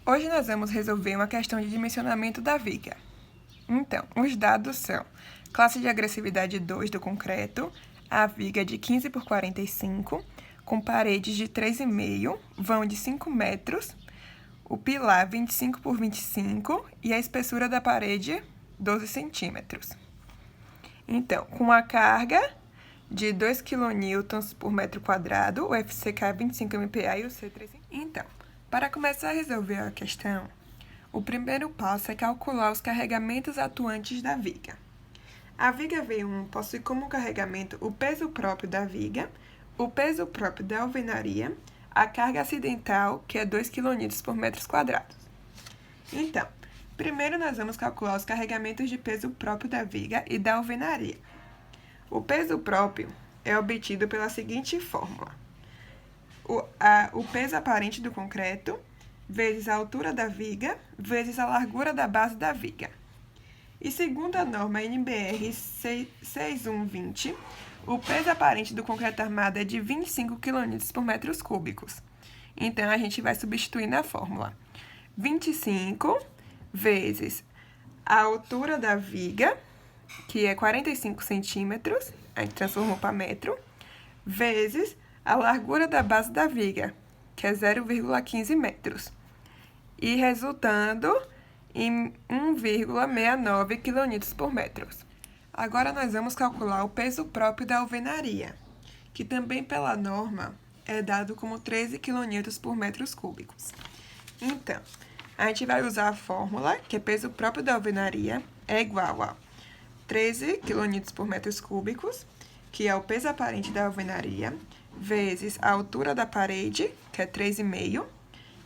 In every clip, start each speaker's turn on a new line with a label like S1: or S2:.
S1: Hoje nós vamos resolver uma questão de dimensionamento da viga. Então, os dados são classe de agressividade 2 do concreto, a viga de 15 por 45, com paredes de 3,5, vão de 5 metros, o pilar 25 por 25 e a espessura da parede 12 centímetros. Então, com a carga de 2 kN por metro quadrado, o FCK é 25 MPa e o C 3. Então, para começar a resolver a questão, o primeiro passo é calcular os carregamentos atuantes da viga. A viga V1 possui como carregamento o peso próprio da viga, o peso próprio da alvenaria, a carga acidental, que é 2 kN por metros quadrados. Então, primeiro nós vamos calcular os carregamentos de peso próprio da viga e da alvenaria. O peso próprio é obtido pela seguinte fórmula: o peso aparente do concreto vezes a altura da viga vezes a largura da base da viga. E segundo a norma NBR 6120, o peso aparente do concreto armado é de 25 kN por metros cúbicos. Então, a gente vai substituir na fórmula 25 vezes a altura da viga, que é 45 centímetros, a gente transformou para metro, vezes a largura da base da viga, que é 0,15 metros, e resultando em 1,69 kN por metro. Agora, nós vamos calcular o peso próprio da alvenaria, que também pela norma é dado como 13 kN por metros cúbicos. Então, a gente vai usar a fórmula, que é peso próprio da alvenaria é igual a 13 kN por metros cúbicos, que é o peso aparente da alvenaria, vezes a altura da parede, que é 3,5,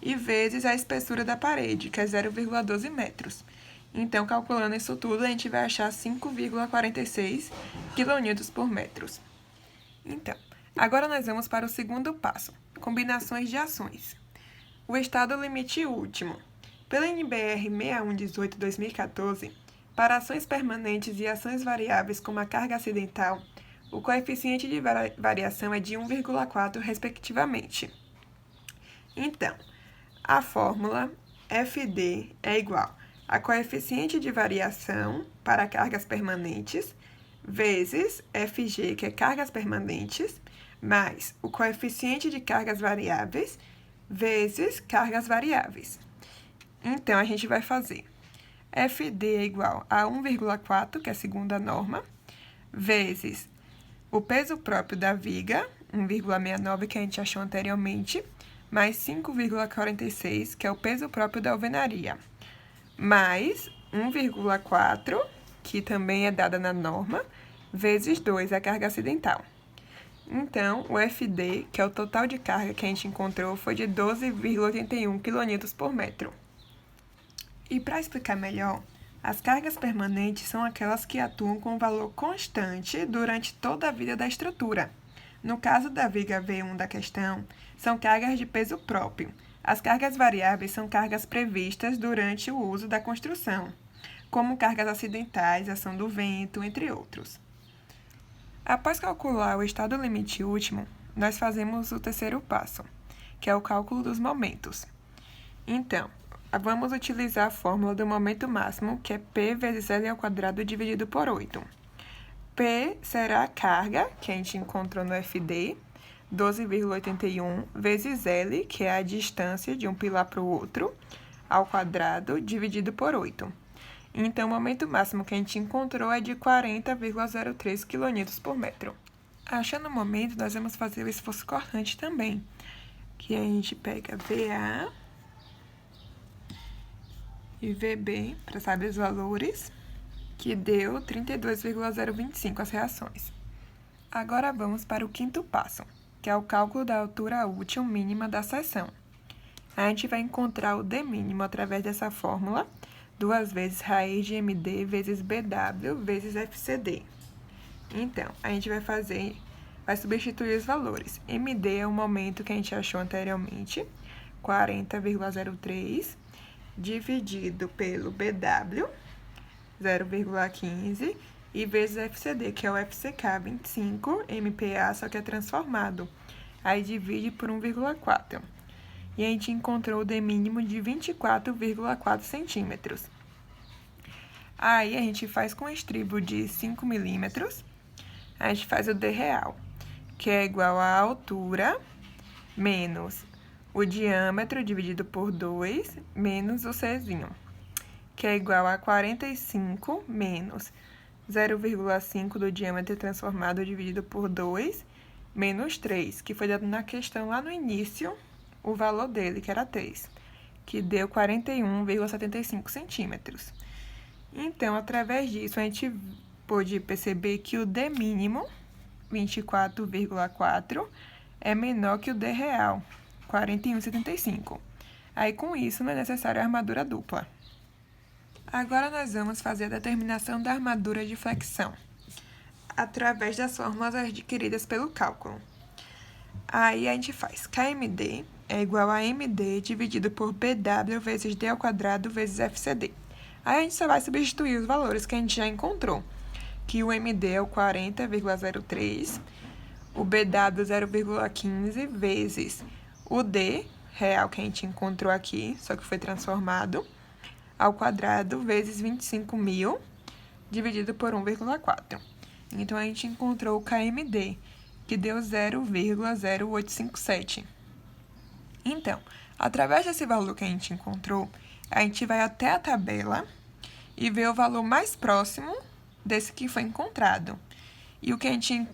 S1: e vezes a espessura da parede, que é 0,12 metros. Então, calculando isso tudo, a gente vai achar 5,46 kN por metros. Então, agora nós vamos para o segundo passo, combinações de ações. O estado limite último. Pela NBR 6118/2014, para ações permanentes e ações variáveis como a carga acidental, o coeficiente de variação é de 1,4, respectivamente. Então, a fórmula FD é igual a coeficiente de variação para cargas permanentes, vezes FG, que é cargas permanentes, mais o coeficiente de cargas variáveis, vezes cargas variáveis. Então, a gente vai fazer FD é igual a 1,4, que é a segunda norma, vezes o peso próprio da viga, 1,69, que a gente achou anteriormente, mais 5,46, que é o peso próprio da alvenaria, mais 1,4, que também é dada na norma, vezes 2, a carga acidental. Então, o FD, que é o total de carga que a gente encontrou, foi de 12,81 kN por metro. E para explicar melhor, as cargas permanentes são aquelas que atuam com valor constante durante toda a vida da estrutura. No caso da viga V1 da questão, são cargas de peso próprio. As cargas variáveis são cargas previstas durante o uso da construção, como cargas acidentais, ação do vento, entre outros. Após calcular o estado limite último, nós fazemos o terceiro passo, que é o cálculo dos momentos. Então, vamos utilizar a fórmula do momento máximo, que é P vezes L ao quadrado dividido por 8. P será a carga, que a gente encontrou no FD, 12,81, vezes L, que é a distância de um pilar para o outro, ao quadrado, dividido por 8. Então, o momento máximo que a gente encontrou é de 40,03 kN por metro. Achando o momento, nós vamos fazer o esforço cortante também, que a gente pega VA e VB, para saber os valores, que deu 32,025 as reações. Agora vamos para o quinto passo, que é o cálculo da altura útil mínima da seção. A gente vai encontrar o D mínimo através dessa fórmula, 2 vezes raiz de MD vezes BW vezes FCD. Então, a gente vai substituir os valores. MD é o momento que a gente achou anteriormente, 40,03, dividido pelo BW, 0,15, e vezes FCD, que é o FCK, 25 MPa, só que é transformado. Aí divide por 1,4. e a gente encontrou o D mínimo de 24,4 centímetros. Aí a gente faz com estribo de 5 milímetros, a gente faz o D real, que é igual à altura menos o diâmetro dividido por 2 menos o Czinho, que é igual a 45 menos 0,5 do diâmetro transformado dividido por 2 menos 3, que foi dado na questão lá no início, o valor dele, que era 3, que deu 41,75 centímetros. Então, através disso, a gente pôde perceber que o D mínimo, 24,4, é menor que o D real, 41,75. Aí, com isso, não é necessário a armadura dupla. Agora, nós vamos fazer a determinação da armadura de flexão, através das fórmulas adquiridas pelo cálculo. Aí, a gente faz KMD é igual a MD dividido por BW vezes D ao quadrado vezes FCD. Aí, a gente só vai substituir os valores que a gente já encontrou, que o MD é o 40,03, o BW 0,15 vezes o D real que a gente encontrou aqui, só que foi transformado, ao quadrado vezes 25.000 dividido por 1,4. Então, a gente encontrou o KMD, que deu 0,0857. Então, através desse valor que a gente encontrou, a gente vai até a tabela e ver o valor mais próximo desse que foi encontrado. E o que a gente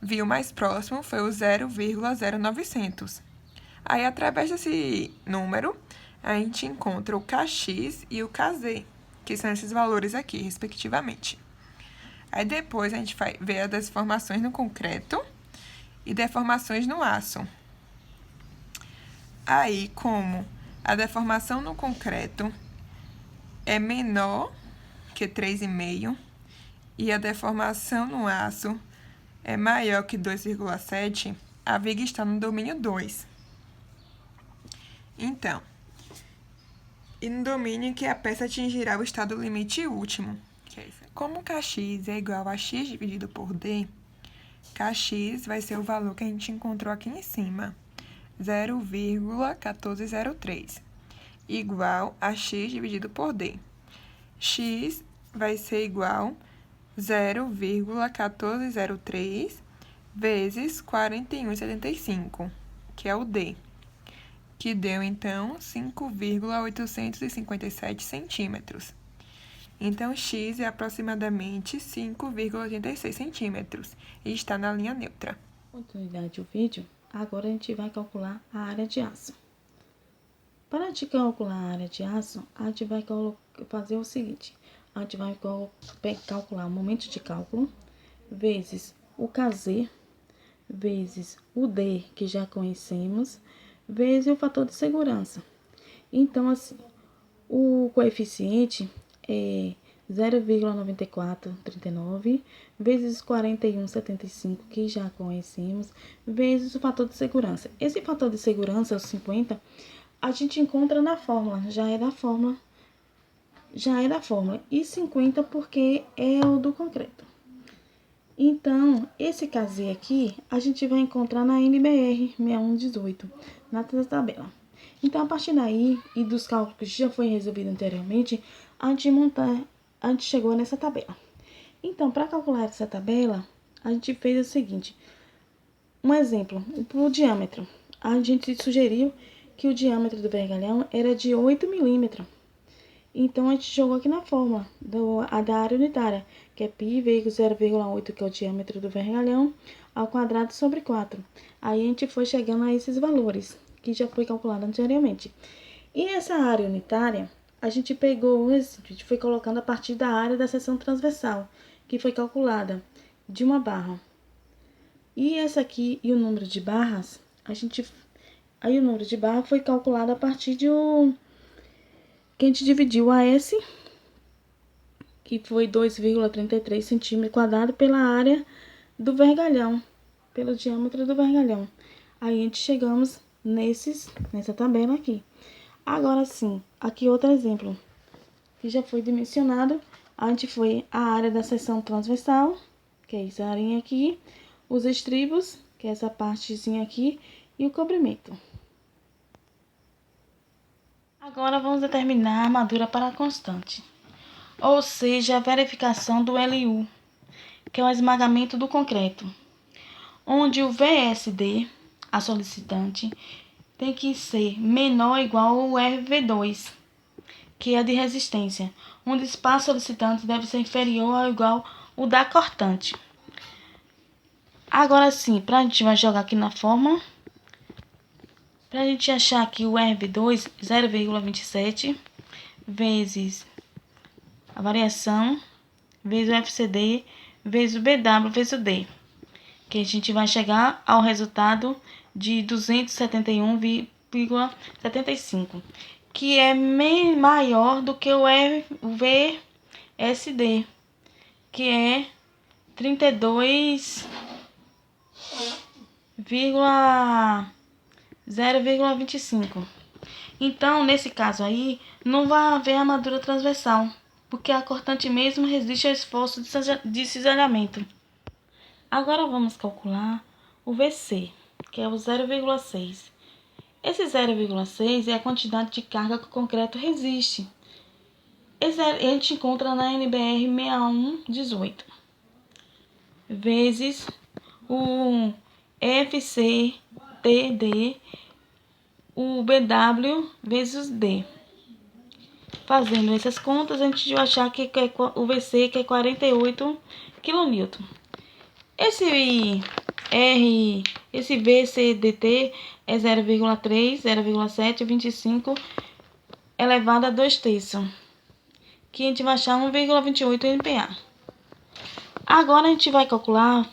S1: viu mais próximo foi o 0,0900. Aí, através desse número, a gente encontra o Kx e o Kz, que são esses valores aqui, respectivamente. Aí, depois, a gente vai ver as deformações no concreto e deformações no aço. Aí, como a deformação no concreto é menor que 3,5 e a deformação no aço é maior que 2,7, a viga está no domínio 2. Então, e no domínio em que a peça atingirá o estado limite último. Como Kx é igual a x dividido por d, Kx vai ser o valor que a gente encontrou aqui em cima, 0,1403, igual a x dividido por d. X vai ser igual a 0,1403 vezes 41,75, que é o D, que deu, então, 5,857 centímetros. Então, x é aproximadamente 5,86 centímetros e está na linha neutra.
S2: Continuidade do vídeo, agora a gente vai calcular a área de aço. Para a gente calcular a área de aço, a gente vai fazer o seguinte: a gente vai calcular o momento de cálculo, vezes o Kz, vezes o D, que já conhecemos, vezes o fator de segurança. Então, assim, o coeficiente é 0,9439 vezes 41,75, que já conhecemos, vezes o fator de segurança. Esse fator de segurança, o 50, a gente encontra na fórmula, já é da fórmula, e 50 porque é o do concreto. Então, esse Kz aqui, a gente vai encontrar na NBR 6118, na tabela. Então, a partir daí, e dos cálculos que já foi resolvido anteriormente, a gente chegou nessa tabela. Então, para calcular essa tabela, a gente fez o seguinte: um exemplo, para o diâmetro. A gente sugeriu que o diâmetro do vergalhão era de 8 milímetros. Então, a gente jogou aqui na fórmula da área unitária, que é π vezes 0,8, que é o diâmetro do vergalhão, ao quadrado sobre 4. Aí, a gente foi chegando a esses valores, que já foi calculado anteriormente. E essa área unitária, a gente foi colocando a partir da área da seção transversal, que foi calculada de uma barra. E essa aqui, e o número de barras, aí o número de barra foi calculado a partir de que a gente dividiu a S, que foi 2,33 centímetros quadrados, pela área do vergalhão, pelo diâmetro do vergalhão. Aí a gente chegamos nessa tabela aqui. Agora sim, aqui outro exemplo, que já foi dimensionado. A gente foi a área da seção transversal, que é essa área aqui, os estribos, que é essa partezinha aqui, e o cobrimento. Agora vamos determinar a armadura para a constante, ou seja, a verificação do LU, que é o esmagamento do concreto, onde o VSD, a solicitante, tem que ser menor ou igual ao RV2, que é de resistência, onde o espaço solicitante deve ser inferior ou igual ao da cortante. Agora sim, a gente vai jogar aqui na fórmula. Para a gente achar aqui o RV2, 0,27 vezes a variação, vezes o FCD, vezes o BW, vezes o D. Que a gente vai chegar ao resultado de 271,75, que é maior do que o VSD, que é 32,0,25. Então, nesse caso aí, não vai haver armadura transversal, porque a cortante mesmo resiste ao esforço de cisalhamento. Agora vamos calcular o VC, que é o 0,6. Esse 0,6 é a quantidade de carga que o concreto resiste. Esse a gente encontra na NBR 6118, vezes o FCTD, o BW vezes D. Fazendo essas contas, a gente vai achar que o VC que é 48 kN. Esse VCDT é 0,3, 0,7, 25 elevado a 2/3, que a gente vai achar 1,28 MPa. Agora a gente vai calcular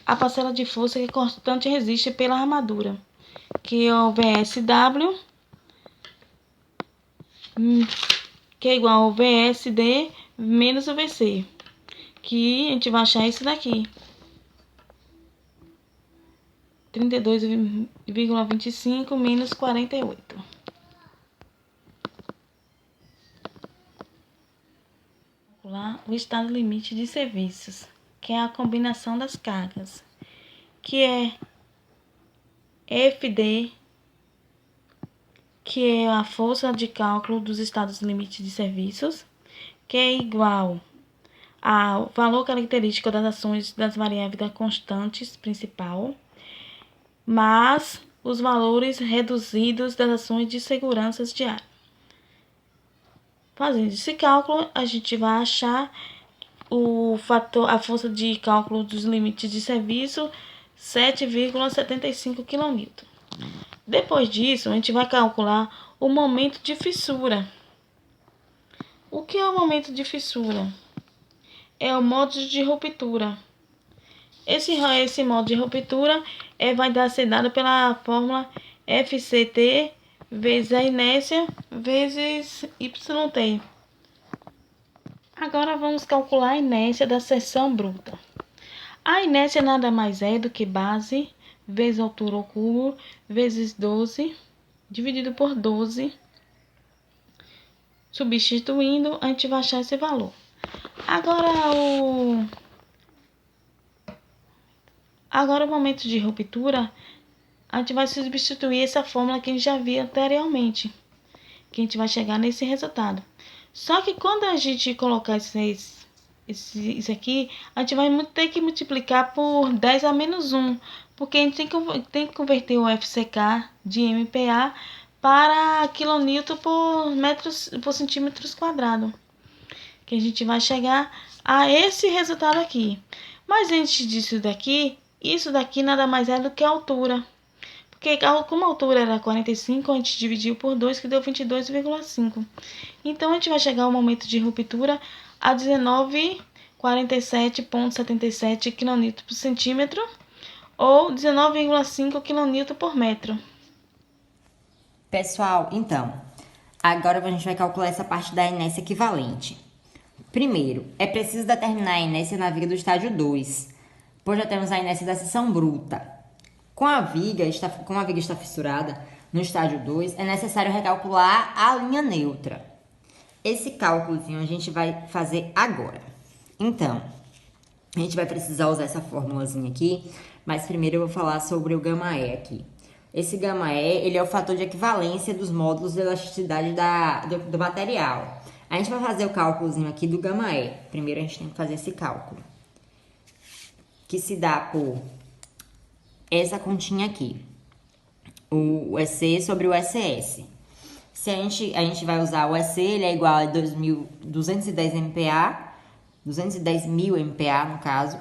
S2: a parcela de força que a constante resiste pela armadura, que é o VSW, que é igual ao VSD menos o VC, que a gente vai achar isso daqui, 32,25 menos 48. Calcular o estado limite de serviços, que é a combinação das cargas, que é FD, que é a força de cálculo dos estados limites de serviços, que é igual ao valor característico das ações das variáveis da constante principal, mais os valores reduzidos das ações de segurança diária. Fazendo esse cálculo, a gente vai achar a força de cálculo dos limites de serviço, 7,75 kN. Depois disso, a gente vai calcular o momento de fissura. O que é o momento de fissura? É o modo de ruptura. Esse modo de ruptura vai ser dado pela fórmula FCT vezes a inércia vezes YT. Agora vamos calcular a inércia da seção bruta. A inércia nada mais é do que base vezes altura ao cubo vezes 12 dividido por 12. Substituindo, a gente vai achar esse valor. Agora o momento de ruptura, a gente vai substituir essa fórmula que a gente já viu anteriormente, que a gente vai chegar nesse resultado. Só que quando a gente colocar isso aqui, a gente vai ter que multiplicar por 10 a menos 1, porque a gente tem que converter o FCK de MPa para kN por centímetros quadrados, que a gente vai chegar a esse resultado aqui. Mas antes disso daqui, isso daqui nada mais é do que a altura. Porque como a altura era 45, a gente dividiu por 2, que deu 22,5. Então, a gente vai chegar ao momento de ruptura a 19,47,77 kN por centímetro, ou 19,5 kN por metro.
S3: Pessoal, então, agora a gente vai calcular essa parte da inércia equivalente. Primeiro, é preciso determinar a inércia na viga do estágio 2, pois já temos a inércia da seção bruta. Como a viga está fissurada no estágio 2, é necessário recalcular a linha neutra. Esse cálculozinho a gente vai fazer agora. Então, a gente vai precisar usar essa formulazinha aqui, mas primeiro eu vou falar sobre o γ E aqui. Esse γE, ele é o fator de equivalência dos módulos de elasticidade do material. A gente vai fazer o cálculozinho aqui do γE. Primeiro a gente tem que fazer esse cálculo, que se dá por essa continha aqui, o EC sobre o SS. Se a gente vai usar o EC, ele é igual a 210 MPa, 210 mil MPa no caso.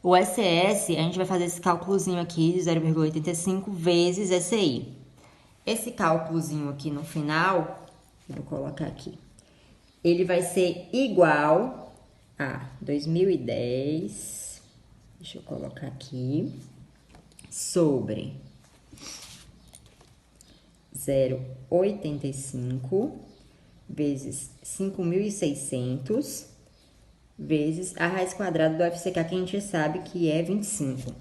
S3: O SS, a gente vai fazer esse cálculozinho aqui de 0,85 vezes SI. Esse cálculozinho aqui no final, eu vou colocar aqui, ele vai ser igual a 2010, deixa eu colocar aqui, sobre 0,85 vezes 5.600 vezes a raiz quadrada do FCK, que a gente sabe que é 25.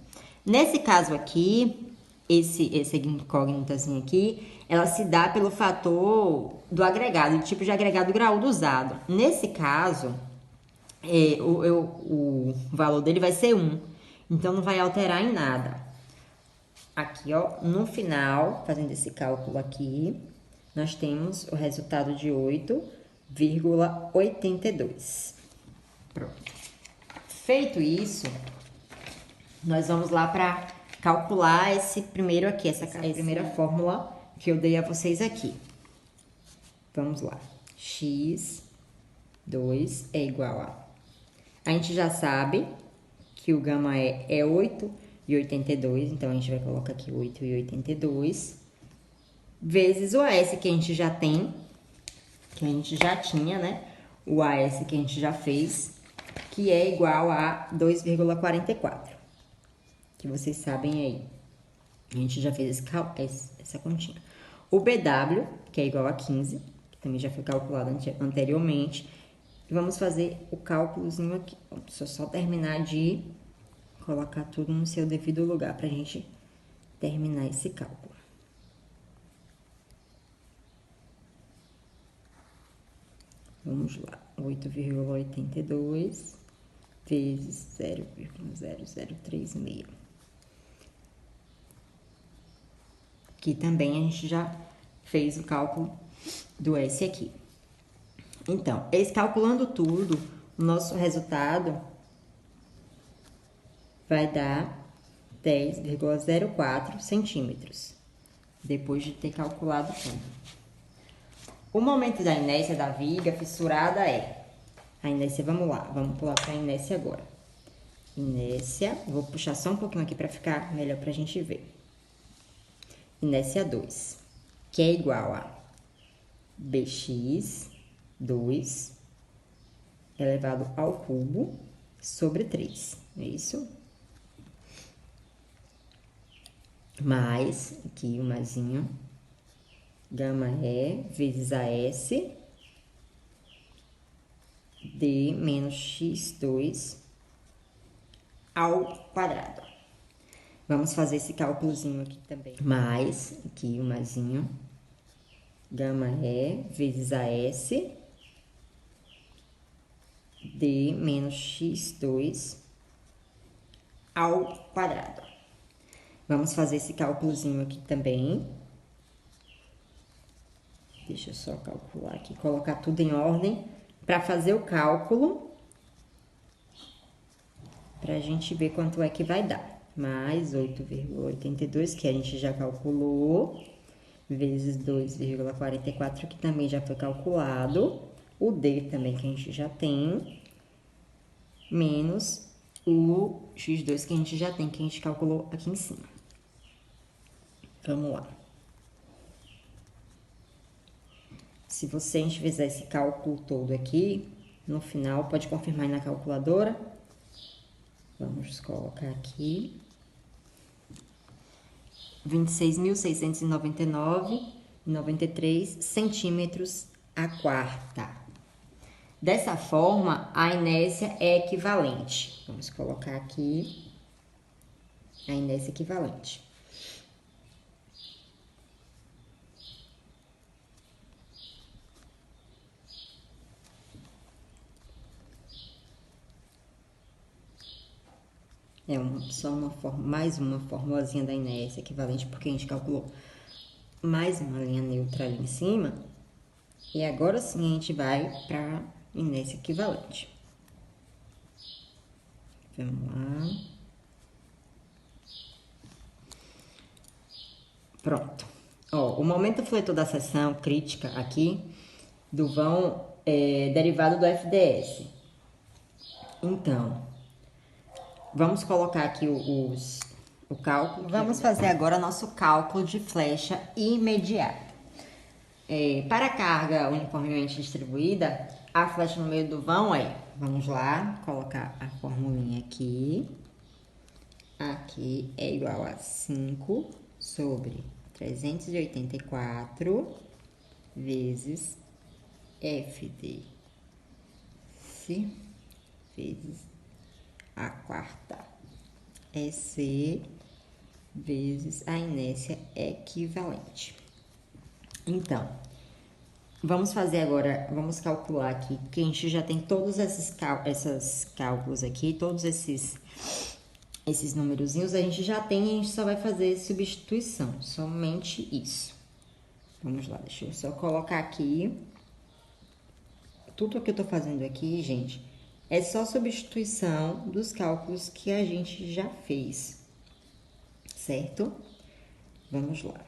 S3: Nesse caso aqui, essa incógnitazinha aqui, ela se dá pelo fator do agregado, do tipo de agregado graúdo usado. Nesse caso, o valor dele vai ser 1, então não vai alterar em nada. Aqui, ó, no final, fazendo esse cálculo aqui, nós temos o resultado de 8,82. Pronto. Feito isso, nós vamos lá para calcular esse primeiro aqui, essa primeira fórmula que eu dei a vocês aqui. Vamos lá. X2 é igual a... A gente já sabe que o γE é 8,82, então a gente vai colocar aqui 8,82, vezes o AS que a gente já tem, que a gente já tinha, né? O AS que a gente já fez, que é igual a 2,44, que vocês sabem aí. A gente já fez essa continha. O BW, que é igual a 15, que também já foi calculado anteriormente. E vamos fazer o cálculozinho aqui. Deixa eu só terminar de colocar tudo no seu devido lugar pra gente terminar esse cálculo. Vamos lá. 8,82 vezes 0,0036. Aqui também a gente já fez o cálculo do S aqui. Então, calculando tudo, o nosso resultado vai dar 10,04 centímetros, depois de ter calculado tudo. O momento da inércia da viga fissurada é... A inércia, vamos lá, vamos pular para a inércia agora. Inércia, vou puxar só um pouquinho aqui para ficar melhor para a gente ver. Inércia 2, que é igual a Bx 2 elevado ao cubo sobre 3, é isso? Mais, aqui o maisinho, γE vezes AS de menos x2 ao quadrado. Vamos fazer esse cálculozinho aqui também. Mais, aqui o maisinho, γE vezes AS de menos x2 ao quadrado. Vamos fazer esse cálculozinho aqui também. Deixa eu só calcular aqui, colocar tudo em ordem para fazer o cálculo, para a gente ver quanto é que vai dar. Mais 8,82, que a gente já calculou, vezes 2,44, que também já foi calculado. O D também, que a gente já tem, menos o X2 que a gente já tem, que a gente calculou aqui em cima. Vamos lá. Se a gente fizer esse cálculo todo aqui, no final, pode confirmar aí na calculadora. Vamos colocar aqui. 26.699,93 centímetros a quarta. Dessa forma, a inércia é equivalente. Vamos colocar aqui a inércia equivalente. Só mais uma formulazinha da inércia equivalente, porque a gente calculou mais uma linha neutra ali em cima. E agora sim a gente vai para inércia equivalente. Vamos lá. Pronto. Ó, o momento fletor da seção crítica aqui do vão é derivado do FDS. Então, vamos colocar aqui o cálculo. Vamos fazer agora nosso cálculo de flecha imediata. Para a carga uniformemente distribuída, a flecha no meio do vão vamos lá, colocar a formulinha aqui. Aqui é igual a 5 sobre 384 vezes FD vezes a quarta EC vezes a inércia equivalente. Então, vamos fazer agora, vamos calcular aqui, que a gente já tem todos esses cálculos aqui, todos esses numerozinhos, a gente já tem, a gente só vai fazer substituição, somente isso. Vamos lá, deixa eu só colocar aqui. Tudo o que eu tô fazendo aqui, gente, é só substituição dos cálculos que a gente já fez, certo? Vamos lá.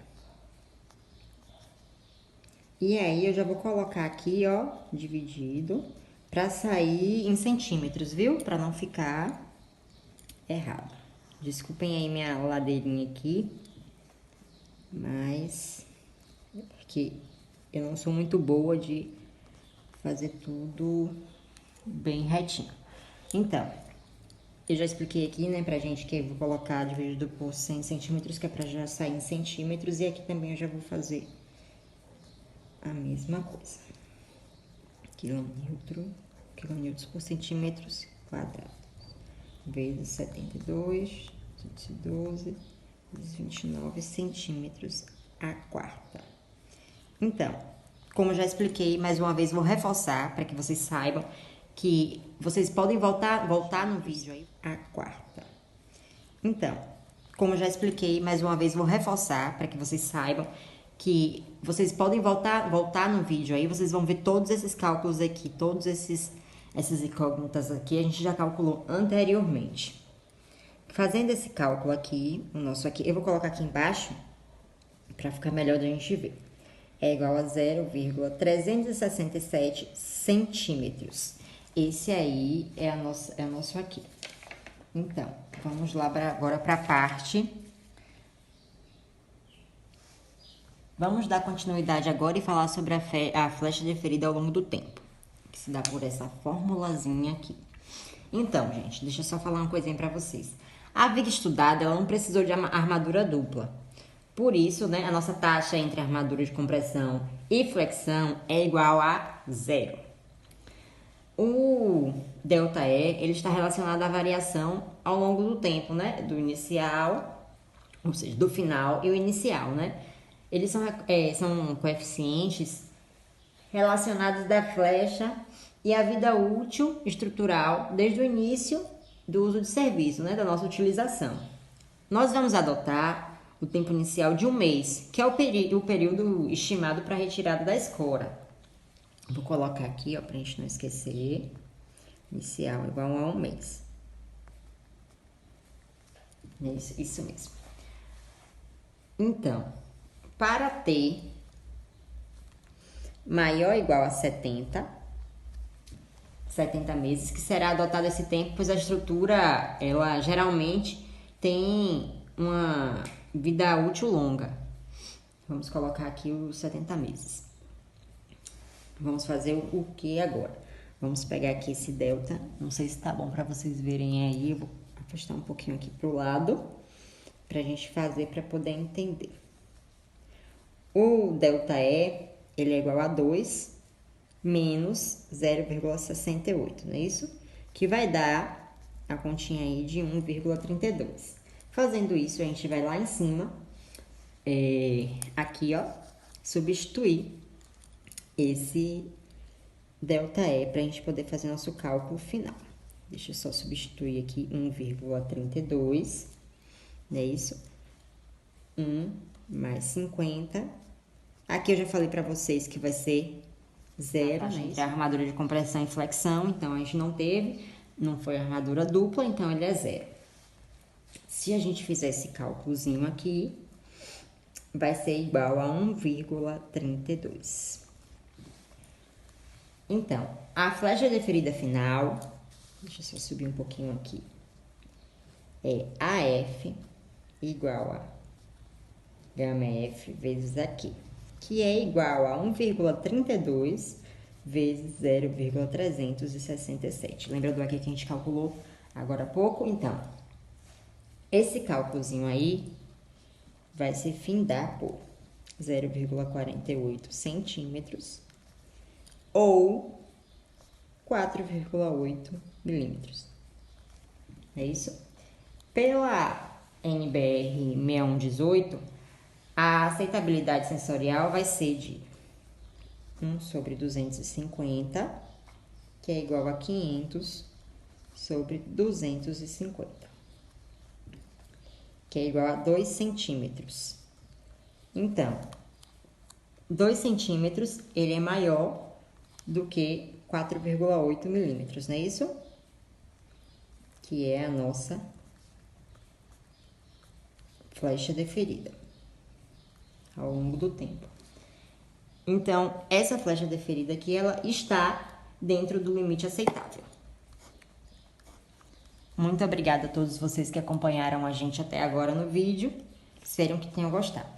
S3: E aí, eu já vou colocar aqui, ó, dividido, pra sair em centímetros, viu? Pra não ficar errado. Desculpem aí minha ladeirinha aqui, mas porque eu não sou muito boa de fazer tudo bem retinho. Então, eu já expliquei aqui, né, pra gente que eu vou colocar dividido por 100 centímetros, que é pra já sair em centímetros, e aqui também eu já vou fazer a mesma coisa. Quilonewtons por centímetros quadrados, vezes 72, 212, vezes 29 centímetros a quarta. Então, como eu já expliquei, mais uma vez vou reforçar para que vocês saibam que vocês podem voltar no vídeo aí a quarta. Então, como eu já expliquei, mais uma vez vou reforçar para que vocês saibam que vocês podem voltar no vídeo aí, vocês vão ver todos esses cálculos aqui, essas incógnitas aqui, a gente já calculou anteriormente. Fazendo esse cálculo aqui, o nosso aqui, eu vou colocar aqui embaixo para ficar melhor da gente ver. É igual a 0,367 centímetros. Esse aí é o nosso aqui. Então, vamos lá agora para a parte. Vamos dar continuidade agora e falar sobre a flecha deferida ao longo do tempo, que se dá por essa formulazinha aqui. Então, gente, deixa eu só falar uma coisinha para vocês. A viga estudada, ela não precisou de armadura dupla. Por isso, né, a nossa taxa entre armadura de compressão e flexão é igual a 0. O ΔE, ele está relacionado à variação ao longo do tempo, né, do inicial, ou seja, do final e o inicial, né? Eles são coeficientes relacionados da flecha e a vida útil estrutural desde o início do uso de serviço, né, da nossa utilização. Nós vamos adotar o tempo inicial de 1 mês, que é o período estimado para a retirada da escora. Vou colocar aqui, ó, para a gente não esquecer. Inicial igual a 1 mês. Isso mesmo. Então, para ter maior ou igual a 70 meses, que será adotado esse tempo, pois a estrutura, ela geralmente tem uma vida útil longa. Vamos colocar aqui os 70 meses. Vamos fazer o que agora? Vamos pegar aqui esse delta, não sei se tá bom para vocês verem aí, eu vou afastar um pouquinho aqui pro lado, pra gente fazer, para poder entender. O ΔE, ele é igual a 2 menos 0,68, não é isso? Que vai dar a continha aí de 1,32. Fazendo isso, a gente vai lá em cima, aqui, ó, substituir esse ΔE para a gente poder fazer nosso cálculo final. Deixa eu só substituir aqui 1,32, não é isso? 1 mais 50. Aqui eu já falei pra vocês que vai ser 0, né? Entre a armadura de compressão e flexão, então a gente não teve, não foi armadura dupla, então ele é 0. Se a gente fizer esse cálculozinho aqui, vai ser igual a 1,32. Então, a flecha deferida final, deixa eu só subir um pouquinho aqui, é AF igual a gama F vezes aqui, que é igual a 1,32 vezes 0,367. Lembra do aqui que a gente calculou agora há pouco? Então, esse cálculozinho aí vai se findar por 0,48 centímetros ou 4,8 milímetros. É isso? Pela NBR 6118, a aceitabilidade sensorial vai ser de 1 sobre 250, que é igual a 500 sobre 250, que é igual a 2 centímetros. Então, 2 centímetros, ele é maior do que 4,8 milímetros, não é isso? Que é a nossa flecha deferida ao longo do tempo. Então, essa flecha deferida aqui, ela está dentro do limite aceitável. Muito obrigada a todos vocês que acompanharam a gente até agora no vídeo. Espero que tenham gostado.